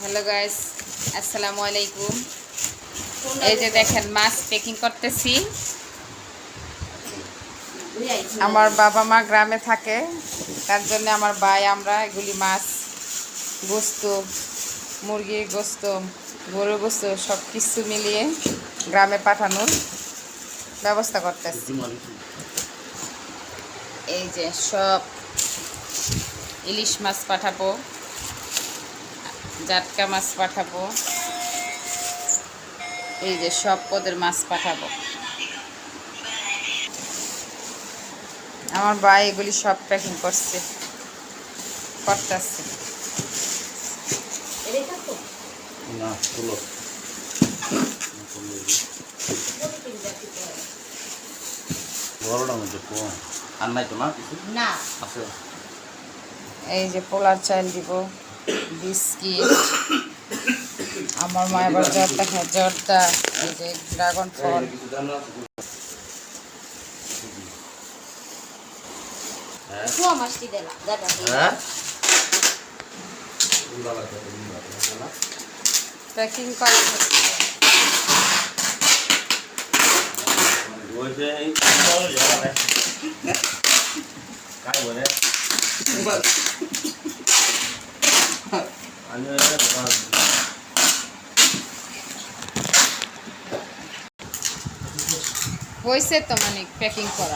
Hello guys, আসসালামু আলাইকুম। এই যে দেখেন মাছ প্যাকিং করতেছি। আমার বাবা মা গ্রামে থাকে, তার জন্য আমার ভাই আমরা এগুলি মাছ, গোস্ত, মুরগির গোস্ত, গরুর গোস্ত সব কিছু মিলিয়ে গ্রামে পাঠানোর ব্যবস্থা করতেছি। এই যে সব ইলিশ মাছ পাঠাবো, জাটকা মাছ পাঠাবো, এই যে সব পদের মাছ পাঠাবো। আমার ভাই এগুলি সব প্যাকিং করতেছে। এই যে পোলার চাল দিব, বিস্কিট, আমার মা এবার জর্দা খায়, জর্দা, এই যে ড্রাগন ফল, প্যাকিং করা হয়েছে তো, মানে প্যাকিং করা।